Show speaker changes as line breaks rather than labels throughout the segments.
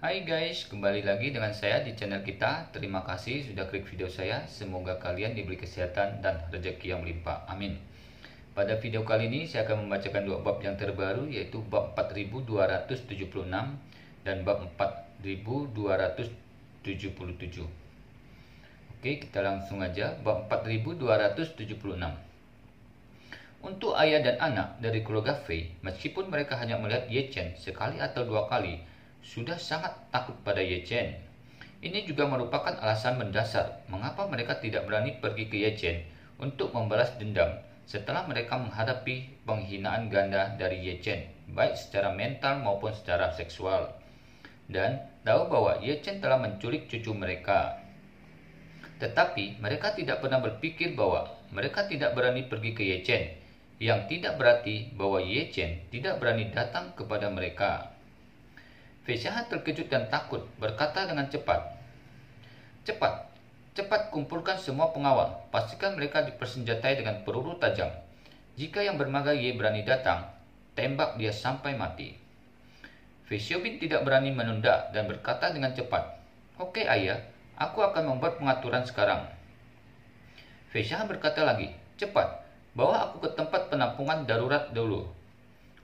Hai guys, kembali lagi dengan saya di channel kita. Terima kasih sudah klik video saya. Semoga kalian diberi kesehatan dan rezeki yang melimpah. Amin. Pada video kali ini saya akan membacakan dua bab yang terbaru, yaitu bab 4276 dan bab 4277. Oke, kita langsung aja bab 4276. Untuk ayah dan anak dari keluarga Fei, meskipun mereka hanya melihat Ye Chen sekali atau dua kali, sudah sangat takut pada Ye Chen. Ini juga merupakan alasan mendasar mengapa mereka tidak berani pergi ke Ye Chen untuk membalas dendam setelah mereka menghadapi penghinaan ganda dari Ye Chen, baik secara mental maupun secara seksual. Dan tahu bahwa Ye Chen telah menculik cucu mereka. Tetapi mereka tidak pernah berpikir bahwa mereka tidak berani pergi ke Ye Chen, yang tidak berarti bahwa Ye Chen tidak berani datang kepada mereka. Fei Xiahan terkejut dan takut, berkata dengan cepat, Cepat kumpulkan semua pengawal, pastikan mereka dipersenjatai dengan peluru tajam. Jika yang bermaga Ye berani datang, tembak dia sampai mati. Fei Xiaobin tidak berani menunda dan berkata dengan cepat, Oke ayah, aku akan membuat pengaturan sekarang. Fei Xiahan berkata lagi, Cepat, bawa aku ke tempat penampungan darurat dulu.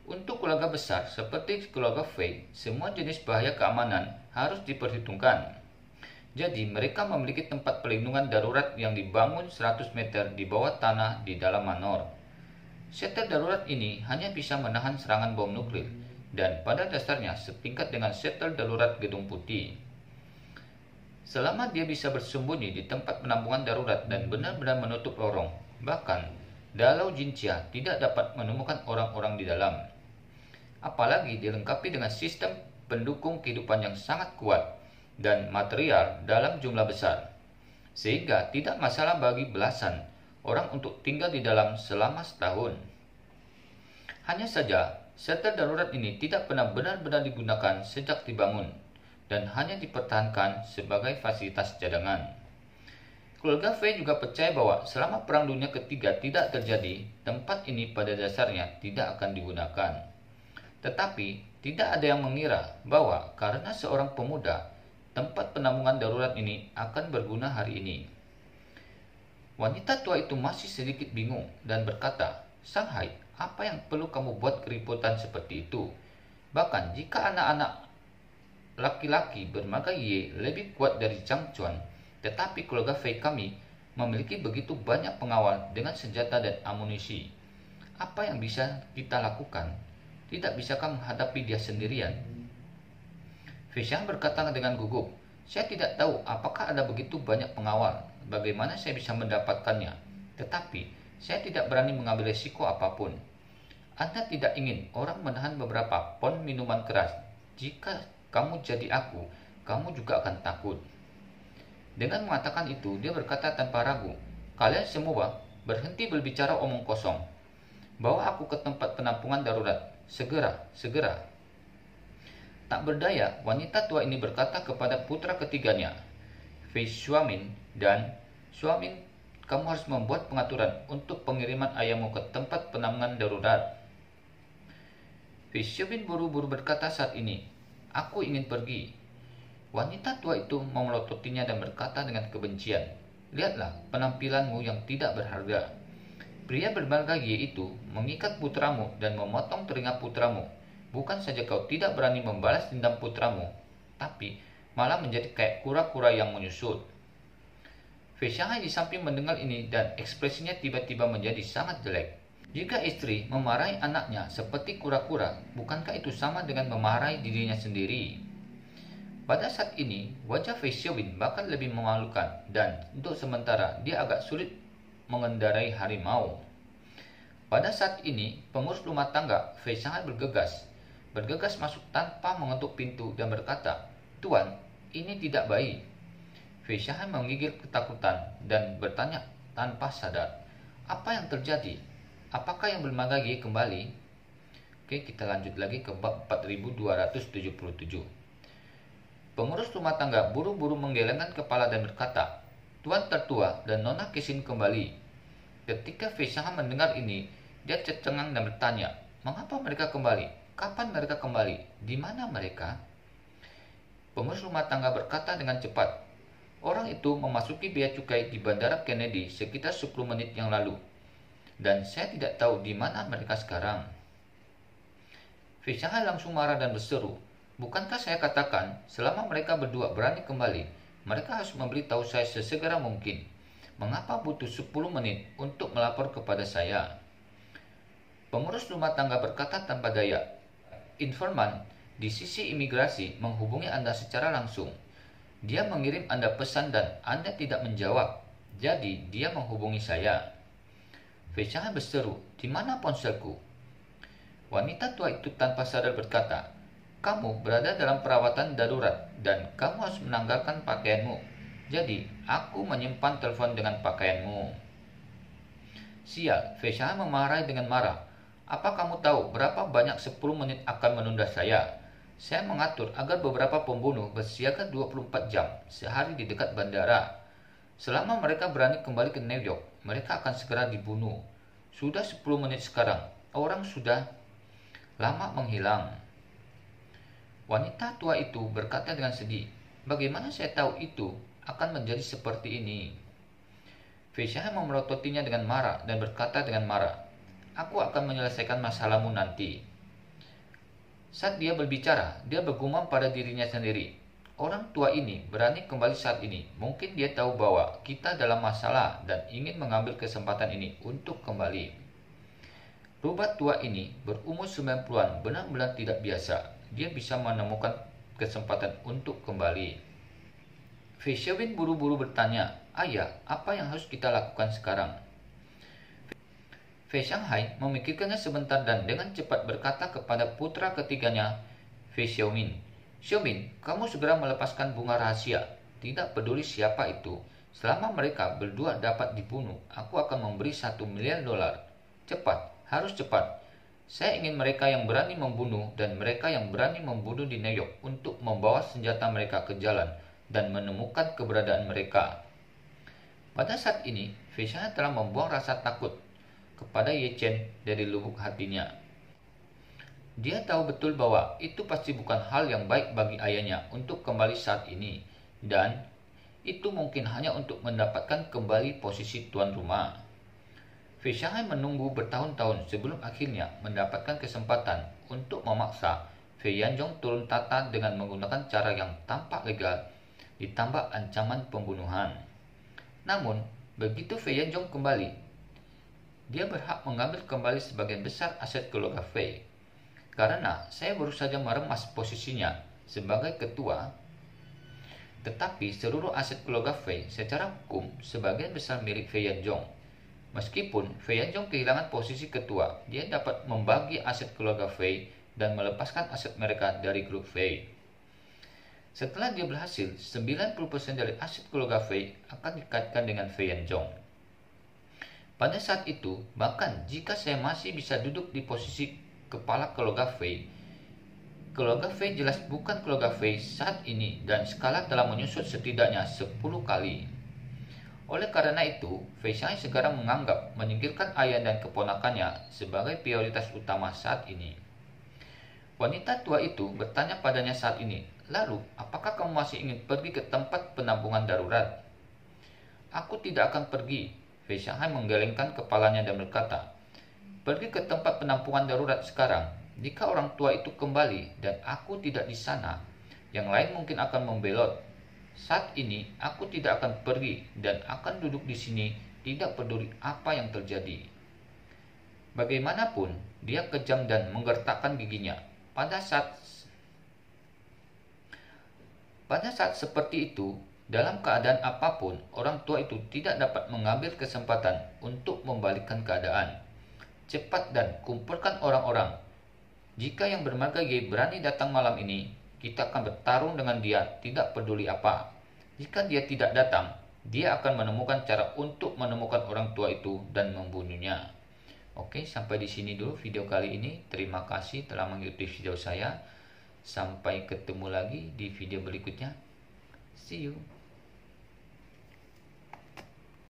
Untuk keluarga besar seperti keluarga Fei, semua jenis bahaya keamanan harus diperhitungkan. Jadi mereka memiliki tempat pelindungan darurat yang dibangun 100 meter di bawah tanah di dalam manor. Shelter darurat ini hanya bisa menahan serangan bom nuklir dan pada dasarnya setingkat dengan shelter darurat Gedung Putih. Selama dia bisa bersembunyi di tempat penampungan darurat dan benar-benar menutup lorong, bahkan Dalau Jinjia tidak dapat menemukan orang-orang di dalam. Apalagi dilengkapi dengan sistem pendukung kehidupan yang sangat kuat dan material dalam jumlah besar, sehingga tidak masalah bagi belasan orang untuk tinggal di dalam selama setahun. Hanya saja, shelter darurat ini tidak pernah benar-benar digunakan sejak dibangun dan hanya dipertahankan sebagai fasilitas cadangan. Keluarga Fei juga percaya bahwa selama Perang Dunia Ketiga tidak terjadi, tempat ini pada dasarnya tidak akan digunakan. Tetapi tidak ada yang mengira bahwa karena seorang pemuda, tempat penampungan darurat ini akan berguna hari ini. Wanita tua itu masih sedikit bingung dan berkata, Shanghai, apa yang perlu kamu buat keributan seperti itu? Bahkan jika anak-anak laki-laki bermaga Ye lebih kuat dari Zhang Chuan, tetapi keluarga Fei kami memiliki begitu banyak pengawal dengan senjata dan amunisi. Apa yang bisa kita lakukan? Tidak bisakah menghadapi dia sendirian? Fei Xiang berkata dengan gugup, Saya tidak tahu apakah ada begitu banyak pengawal. Bagaimana saya bisa mendapatkannya? Tetapi saya tidak berani mengambil risiko apapun. Anda tidak ingin orang menahan beberapa pon minuman keras. Jika kamu jadi aku, kamu juga akan takut. Dengan mengatakan itu, dia berkata tanpa ragu, Kalian semua berhenti berbicara omong kosong. Bawa aku ke tempat penampungan darurat. Segera. Tak berdaya, wanita tua ini berkata kepada putra ketiganya, Fei Xuamin dan Xuamin, kamu harus membuat pengaturan untuk pengiriman ayahmu ke tempat penampungan darurat. Fei Xiaobin buru-buru berkata saat ini, Aku ingin pergi. Wanita tua itu memelototinya dan berkata dengan kebencian, Lihatlah penampilanmu yang tidak berharga. Pria bermarga Ye itu mengikat putramu dan memotong telinga putramu. Bukan saja kau tidak berani membalas dendam putramu, tapi malah menjadi kayak kura-kura yang menyusut. Fei Xiang di samping mendengar ini dan ekspresinya tiba-tiba menjadi sangat jelek. Jika istri memarahi anaknya seperti kura-kura, bukankah itu sama dengan memarahi dirinya sendiri? Pada saat ini, wajah Fei Xiaobin bahkan lebih memalukan dan untuk sementara dia agak sulit mengendarai harimau. Pada saat ini, pengurus rumah tangga Fei sangat bergegas masuk tanpa mengetuk pintu dan berkata, Tuan, ini tidak baik. Fei Xiahan menggigil ketakutan dan bertanya tanpa sadar, Apa yang terjadi? Apakah yang bermaga Ye kembali? Oke, kita lanjut lagi ke bab 4277. Pengurus rumah tangga buru-buru menggelengkan kepala dan berkata, Tuan tertua dan Nona Kesin kembali. Ketika Fei Xiang mendengar ini, dia tercengang dan bertanya, Mengapa mereka kembali? Kapan mereka kembali? Di mana mereka? Pengurus rumah tangga berkata dengan cepat, "Orang itu memasuki bea cukai di Bandara Kennedy sekitar 10 menit yang lalu, dan saya tidak tahu di mana mereka sekarang." Fei Shanghai langsung marah dan berseru, "Bukankah saya katakan, selama mereka berdua berani kembali, mereka harus memberitahu saya sesegera mungkin. Mengapa butuh 10 menit untuk melapor kepada saya?" Pengurus rumah tangga berkata tanpa daya, "Informan di sisi imigrasi menghubungi Anda secara langsung. Dia mengirim Anda pesan dan Anda tidak menjawab. Jadi dia menghubungi saya." Fei Shanghai berseru, "Di mana ponselku?" Wanita tua itu tanpa sadar berkata, "Kamu berada dalam perawatan darurat dan kamu harus menanggalkan pakaianmu. Jadi aku menyimpan telepon dengan pakaianmu." "Sial," Fei Shanghai memarahi dengan marah. "Apa kamu tahu berapa banyak 10 menit akan menunda saya? Saya mengatur agar beberapa pembunuh bersiaga 24 jam sehari di dekat bandara. Selama mereka berani kembali ke New York, mereka akan segera dibunuh. Sudah 10 menit sekarang, orang sudah lama menghilang." Wanita tua itu berkata dengan sedih, "Bagaimana saya tahu itu akan menjadi seperti ini?" Fei Shanghai memelototinya dengan marah dan berkata dengan marah, "Aku akan menyelesaikan masalahmu nanti." Saat dia berbicara, dia bergumam pada dirinya sendiri, "Orang tua ini berani kembali saat ini. Mungkin dia tahu bahwa kita dalam masalah dan ingin mengambil kesempatan ini untuk kembali." Rubah tua ini berumur 90-an benar-benar tidak biasa. Dia bisa menemukan kesempatan untuk kembali. Fei Xiaobin buru-buru bertanya, "Ayah, apa yang harus kita lakukan sekarang?" Fei Shanghai memikirkannya sebentar dan dengan cepat berkata kepada putra ketiganya, Fei Xiaomin, "Xiaomin, kamu segera melepaskan bunga rahasia. Tidak peduli siapa itu. Selama mereka berdua dapat dibunuh, aku akan memberi $1 miliar. Cepat, harus cepat. Saya ingin mereka yang berani membunuh dan mereka yang berani membunuh di New York untuk membawa senjata mereka ke jalan dan menemukan keberadaan mereka." Pada saat ini, Fei Shanghai telah membuang rasa takut kepada Ye Chen dari lubuk hatinya. Dia tahu betul bahwa itu pasti bukan hal yang baik bagi ayahnya untuk kembali saat ini, dan itu mungkin hanya untuk mendapatkan kembali posisi tuan rumah. Fei Shanghai menunggu bertahun-tahun sebelum akhirnya mendapatkan kesempatan untuk memaksa Fei Yanzhong turun tahta dengan menggunakan cara yang tampak legal ditambah ancaman pembunuhan. Namun, begitu Fei Yanzhong kembali, dia berhak mengambil kembali sebagian besar aset keluarga Fei. Karena saya baru saja meremas posisinya sebagai ketua, tetapi seluruh aset keluarga Fei secara hukum sebagian besar milik Fei Yanzhong. Meskipun Fei Yanzhong kehilangan posisi ketua, dia dapat membagi aset keluarga Fei dan melepaskan aset mereka dari grup Fei. Setelah dia berhasil, 90% dari aset keluarga Fei akan dikaitkan dengan Fei Yanzhong. Pada saat itu, bahkan jika saya masih bisa duduk di posisi kepala keluarga Fei jelas bukan keluarga Fei saat ini dan skala telah menyusut setidaknya 10 kali. Oleh karena itu, Fei Shanghai segera menganggap menyingkirkan ayah dan keponakannya sebagai prioritas utama saat ini. Wanita tua itu bertanya padanya saat ini, "Lalu, apakah kamu masih ingin pergi ke tempat penampungan darurat?" "Aku tidak akan pergi." Fei Shanghai menggelengkan kepalanya dan berkata, "Pergi ke tempat penampungan darurat sekarang. Jika orang tua itu kembali dan aku tidak di sana, yang lain mungkin akan membelot. Saat ini aku tidak akan pergi dan akan duduk di sini tidak peduli apa yang terjadi." Bagaimanapun, dia kejam dan menggertakkan giginya. Pada saat seperti itu, dalam keadaan apapun, orang tua itu tidak dapat mengambil kesempatan untuk membalikkan keadaan. Cepat dan kumpulkan orang-orang. Jika yang bermarga Ye berani datang malam ini, kita akan bertarung dengan dia tidak peduli apa. Jika dia tidak datang, dia akan menemukan cara untuk menemukan orang tua itu dan membunuhnya. Oke, sampai di sini dulu video kali ini. Terima kasih telah mengikuti video saya. Sampai ketemu lagi di video berikutnya. See you.